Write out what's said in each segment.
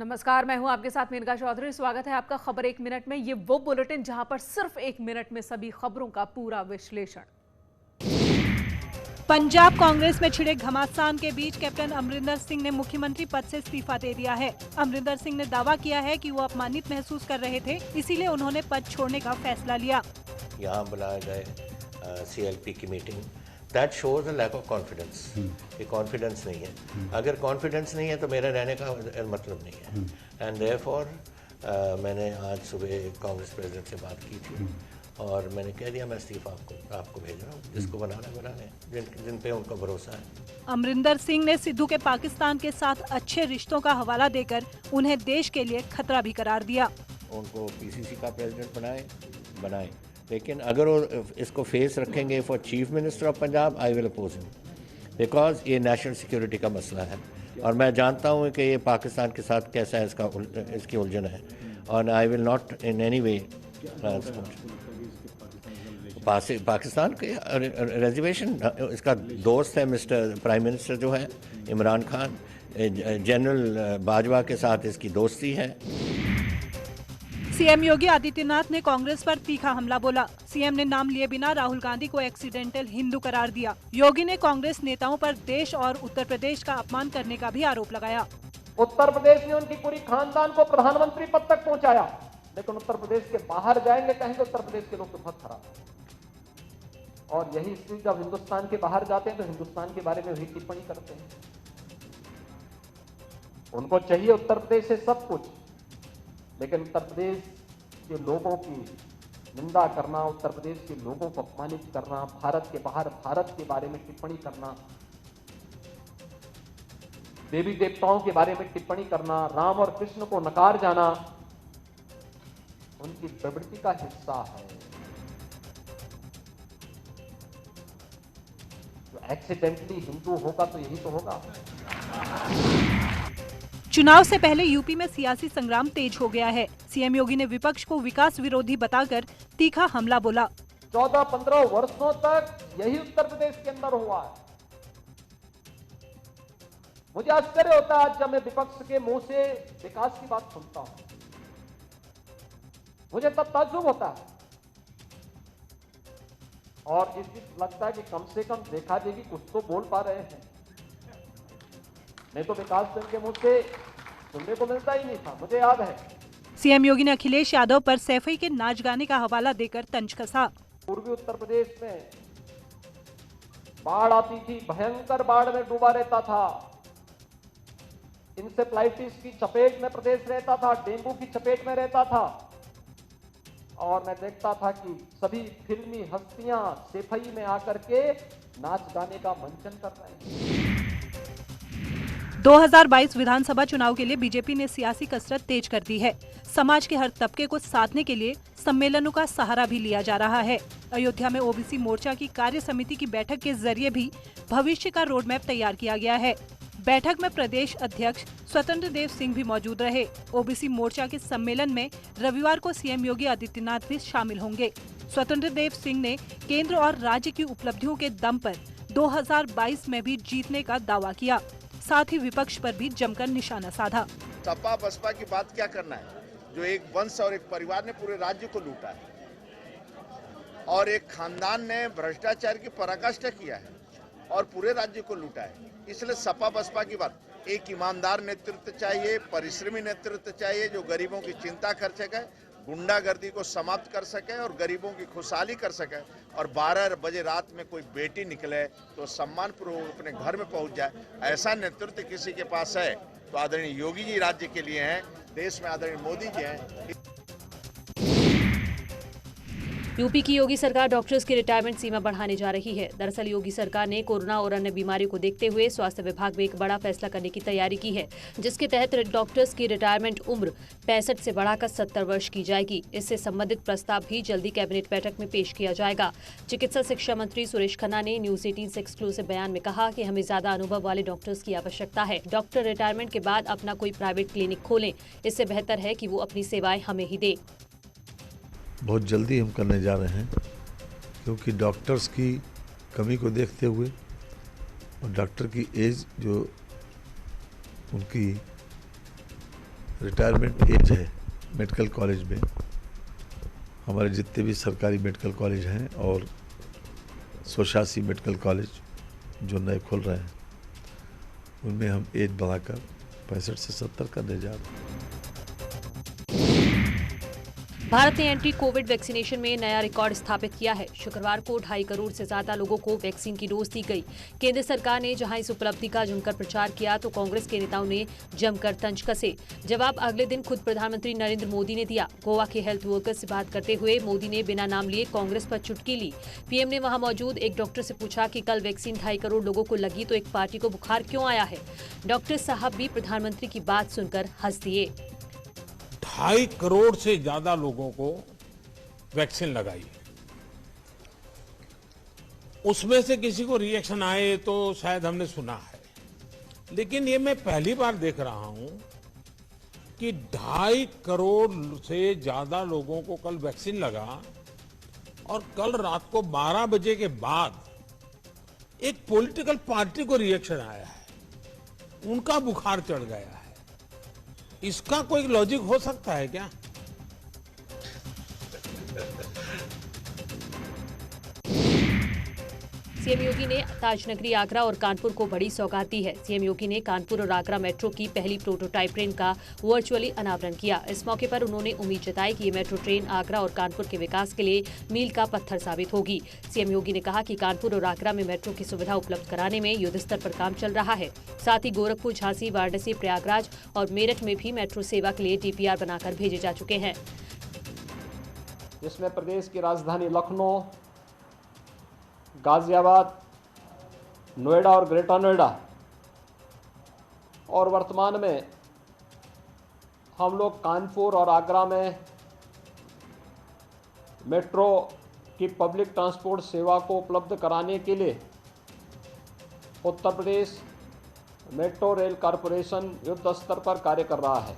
नमस्कार, मैं हूं आपके साथ मेनका चौधरी। स्वागत है आपका खबर एक मिनट में। ये वो बुलेटिन जहां पर सिर्फ एक मिनट में सभी खबरों का पूरा विश्लेषण। पंजाब कांग्रेस में छिड़े घमासान के बीच कैप्टन अमरिंदर सिंह ने मुख्यमंत्री पद से इस्तीफा दे दिया है। अमरिंदर सिंह ने दावा किया है कि वो अपमानित महसूस कर रहे थे, इसीलिए उन्होंने पद छोड़ने का फैसला लिया। यहाँ बुलाए गए CLP की meeting, that shows a lack of confidence. ये कॉन्फिडेंस नहीं है। अगर कॉन्फिडेंस नहीं है तो मेरे रहने का मतलब नहीं है। एंड देयरफॉर मैंने आज सुबह कांग्रेस प्रेसिडेंट से बात की थी और मैंने कह दिया मैं इस्तीफा आपको भेज रहा हूँ। जिसको बनाना बनाने, जिन पे उनका भरोसा है। अमरिंदर सिंह ने सिद्धू के पाकिस्तान के साथ अच्छे रिश्तों का हवाला देकर उन्हें देश के लिए खतरा भी करार दिया। उनको PCC का प्रेसिडेंट बनाए, लेकिन अगर वो इसको फेस रखेंगे for chief minister of Punjab, I will oppose him, because ये नेशनल सिक्योरिटी का मसला है और मैं जानता हूँ कि ये पाकिस्तान के साथ कैसा है, इसकी उलझन है और I will not in any way Pakistan के रिजर्वेशन। इसका दोस्त है मिस्टर प्राइम मिनिस्टर जो है इमरान खान, जनरल बाजवा के साथ इसकी दोस्ती है। सीएम योगी आदित्यनाथ ने कांग्रेस पर तीखा हमला बोला। सीएम ने नाम लिए बिना राहुल गांधी को एक्सीडेंटल हिंदू करार दिया। योगी ने कांग्रेस नेताओं पर देश और उत्तर प्रदेश का अपमान करने का भी आरोप लगाया। उत्तर प्रदेश ने उनकी पूरी खानदान को प्रधानमंत्री पद तक पहुंचाया, लेकिन उत्तर प्रदेश के बाहर जाएंगे कहेंगे उत्तर प्रदेश के लोग तो बहुत खराब है। और यही स्थिति जब हिंदुस्तान के बाहर जाते हैं तो हिंदुस्तान के बारे में भी टिप्पणी करते हैं। उनको चाहिए उत्तर प्रदेश से सब कुछ, लेकिन उत्तर प्रदेश के लोगों की निंदा करना, उत्तर प्रदेश के लोगों को अपमानित करना, भारत के बाहर भारत के बारे में टिप्पणी करना, देवी देवताओं के बारे में टिप्पणी करना, राम और कृष्ण को नकार जाना उनकी प्रवृत्ति का हिस्सा है। जो एक्सीडेंटली हिंदू होगा तो यही तो होगा। चुनाव से पहले यूपी में सियासी संग्राम तेज हो गया है। सीएम योगी ने विपक्ष को विकास विरोधी बताकर तीखा हमला बोला। 14-15 वर्षों तक यही उत्तर प्रदेश के अंदर हुआ है। मुझे आश्चर्य होता है जब मैं विपक्ष के मुंह से विकास की बात सुनता हूं, मुझे तब ताज्जुब होता है और इस बीच लगता है कि कम से कम देखा देगी कुछ तो बोल पा रहे हैं। नहीं तो विकास सिंह के मुंह से सुनने को मिलता ही नहीं था। मुझे याद है सीएम योगी ने अखिलेश यादव पर सैफई के नाच गाने का हवाला देकर तंज कसा। पूर्वी उत्तर प्रदेश में बाढ़ आती थी, भयंकर बाढ़ में डूबा रहता था, इंसेफ्लाइटिस की चपेट में प्रदेश रहता था, डेंगू की चपेट में रहता था और मैं देखता था कि सभी फिल्मी हस्तियां सैफई में आकर के नाच गाने का मंचन कर रहे हैं। 2022 विधानसभा चुनाव के लिए बीजेपी ने सियासी कसरत तेज कर दी है। समाज के हर तबके को साधने के लिए सम्मेलनों का सहारा भी लिया जा रहा है। अयोध्या में ओबीसी मोर्चा की कार्य समिति की बैठक के जरिए भी भविष्य का रोड मैप तैयार किया गया है। बैठक में प्रदेश अध्यक्ष स्वतंत्र देव सिंह भी मौजूद रहे। ओबीसी मोर्चा के सम्मेलन में रविवार को सीएम योगी आदित्यनाथ भी शामिल होंगे। स्वतंत्र देव सिंह ने केंद्र और राज्य की उपलब्धियों के दम पर 2022 में भी जीतने का दावा किया। साथ ही विपक्ष पर भी जमकर निशाना साधा। सपा बसपा की बात क्या करना है, जो एक वंश और एक परिवार ने पूरे राज्य को लूटा है और एक खानदान ने भ्रष्टाचार की पराकाष्ठा किया है और पूरे राज्य को लूटा है। इसलिए सपा बसपा की बात, एक ईमानदार नेतृत्व चाहिए, परिश्रमी नेतृत्व चाहिए जो गरीबों की चिंता कर सके, गुंडागर्दी को समाप्त कर सके और गरीबों की खुशहाली कर सके और 12 बजे रात में कोई बेटी निकले तो सम्मानपूर्वक अपने घर में पहुंच जाए। ऐसा नेतृत्व किसी के पास है तो आदरणीय योगी जी राज्य के लिए हैं, देश में आदरणीय मोदी जी हैं। यूपी की योगी सरकार डॉक्टर्स की रिटायरमेंट सीमा बढ़ाने जा रही है। दरअसल योगी सरकार ने कोरोना और अन्य बीमारियों को देखते हुए स्वास्थ्य विभाग में एक बड़ा फैसला करने की तैयारी की है, जिसके तहत डॉक्टर्स की रिटायरमेंट उम्र 65 से बढ़ाकर 70 वर्ष की जाएगी। इससे संबंधित प्रस्ताव भी जल्दी कैबिनेट बैठक में पेश किया जाएगा। चिकित्सा शिक्षा मंत्री सुरेश खन्ना ने न्यूज 18 से एक्सक्लूसिव बयान में कहा कि हमें ज्यादा अनुभव वाले डॉक्टर्स की आवश्यकता है। डॉक्टर रिटायरमेंट के बाद अपना कोई प्राइवेट क्लिनिक खोलें, इससे बेहतर है कि वो अपनी सेवाएं हमें ही दे। बहुत जल्दी हम करने जा रहे हैं, क्योंकि डॉक्टर्स की कमी को देखते हुए और डॉक्टर की एज जो उनकी रिटायरमेंट एज है मेडिकल कॉलेज में। हमारे जितने भी सरकारी मेडिकल कॉलेज हैं और 186 मेडिकल कॉलेज जो नए खुल रहे हैं उनमें हम एज बढ़ाकर 65 से 70 करने जा रहे हैं। भारत ने एंटी कोविड वैक्सीनेशन में नया रिकॉर्ड स्थापित किया है। शुक्रवार को 2.5 करोड़ से ज्यादा लोगों को वैक्सीन की डोज दी गई। केंद्र सरकार ने जहां इस उपलब्धि का जमकर प्रचार किया तो कांग्रेस के नेताओं ने जमकर तंज कसे। जवाब अगले दिन खुद प्रधानमंत्री नरेंद्र मोदी ने दिया। गोवा के हेल्थ वर्कर्स से बात करते हुए मोदी ने बिना नाम लिए कांग्रेस पर चुटकी ली। पीएम ने वहां मौजूद एक डॉक्टर से पूछा कि कल वैक्सीन 2.5 करोड़ लोगों को लगी तो एक पार्टी को बुखार क्यों आया है। डॉक्टर साहब भी प्रधानमंत्री की बात सुनकर हंस दिए। 2.5 करोड़ से ज्यादा लोगों को वैक्सीन लगाई, उसमें से किसी को रिएक्शन आए तो शायद हमने सुना है, लेकिन ये मैं पहली बार देख रहा हूं कि 2.5 करोड़ से ज्यादा लोगों को कल वैक्सीन लगा और कल रात को 12 बजे के बाद एक पॉलिटिकल पार्टी को रिएक्शन आया है, उनका बुखार चढ़ गया है। इसका कोई लॉजिक हो सकता है क्या? सीएम योगी ने ताजनगरी आगरा और कानपुर को बड़ी सौगात दी है। सीएम योगी ने कानपुर और आगरा मेट्रो की पहली प्रोटोटाइप ट्रेन का वर्चुअली अनावरण किया। इस मौके पर उन्होंने उम्मीद जताई कि ये मेट्रो ट्रेन आगरा और कानपुर के विकास के लिए मील का पत्थर साबित होगी। सीएम योगी ने कहा कि कानपुर और आगरा में मेट्रो की सुविधा उपलब्ध कराने में युद्ध स्तर पर काम चल रहा है। साथ ही गोरखपुर, झांसी, वाराणसी, प्रयागराज और मेरठ में भी मेट्रो सेवा के लिए डीपीआर बनाकर भेजे जा चुके हैं। जिसमें प्रदेश की राजधानी लखनऊ, गाजियाबाद, नोएडा और ग्रेटर नोएडा और वर्तमान में हम लोग कानपुर और आगरा में मेट्रो की पब्लिक ट्रांसपोर्ट सेवा को उपलब्ध कराने के लिए Uttar Pradesh metro rail corporation युद्ध स्तर पर कार्य कर रहा है।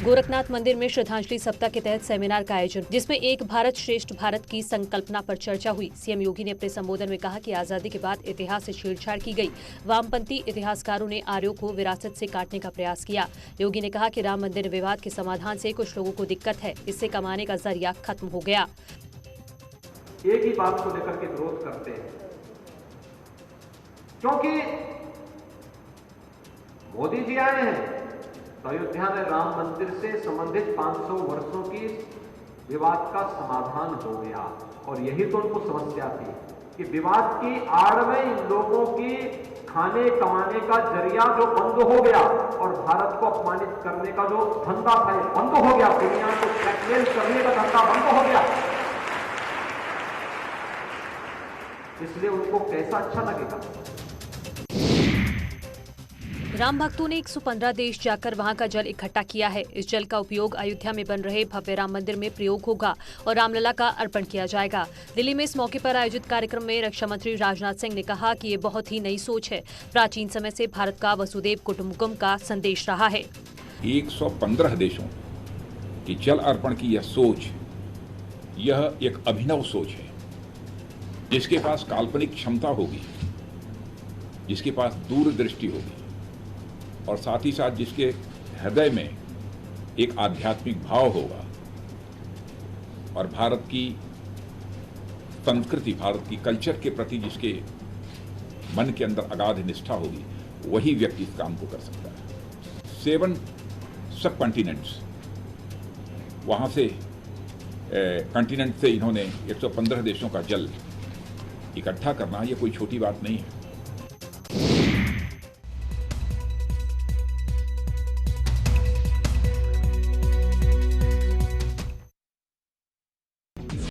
गोरखनाथ मंदिर में श्रद्धांजलि सप्ताह के तहत सेमिनार का आयोजन, जिसमें एक भारत श्रेष्ठ भारत की संकल्पना पर चर्चा हुई। सीएम योगी ने अपने संबोधन में कहा कि आजादी के बाद इतिहास से छेड़छाड़ की गई। वामपंथी इतिहासकारों ने आर्यों को विरासत से काटने का प्रयास किया। योगी ने कहा कि राम मंदिर विवाद के समाधान से कुछ लोगों को दिक्कत है, इससे कमाने का जरिया खत्म हो गया। एक ही बात को लेकर के विरोध करते हैं, क्योंकि मोदी जी आए हैं तो अयोध्या में राम मंदिर से संबंधित 500 वर्षों की विवाद का समाधान हो गया। और यही तो उनको समस्या थी कि विवाद की आड़ में इन लोगों की खाने कमाने का जरिया जो बंद हो गया और भारत को अपमानित करने का जो धंधा था बंद हो गया, दुनिया को ब्लैकमेल करने का धंधा बंद हो गया। इसलिए उनको कैसा अच्छा लगेगा। राम भक्तों ने 115 देश जाकर वहां का जल इकट्ठा किया है। इस जल का उपयोग अयोध्या में बन रहे भव्य राम मंदिर में प्रयोग होगा और रामलला का अर्पण किया जाएगा। दिल्ली में इस मौके पर आयोजित कार्यक्रम में रक्षा मंत्री राजनाथ सिंह ने कहा कि ये बहुत ही नई सोच है। प्राचीन समय से भारत का वसुदेव कुटुंबकम का संदेश रहा है। 115 देशों की जल अर्पण की यह सोच, यह एक अभिनव सोच है। जिसके पास काल्पनिक क्षमता होगी, जिसके पास दूरदृष्टि होगी और साथ ही साथ जिसके हृदय में एक आध्यात्मिक भाव होगा और भारत की संस्कृति, भारत की कल्चर के प्रति जिसके मन के अंदर अगाध निष्ठा होगी, वही व्यक्ति इस काम को कर सकता है। 7 सब कॉन्टिनेंट्स, वहाँ से कॉन्टिनेंट से इन्होंने 115 देशों का जल इकट्ठा करना, ये कोई छोटी बात नहीं है।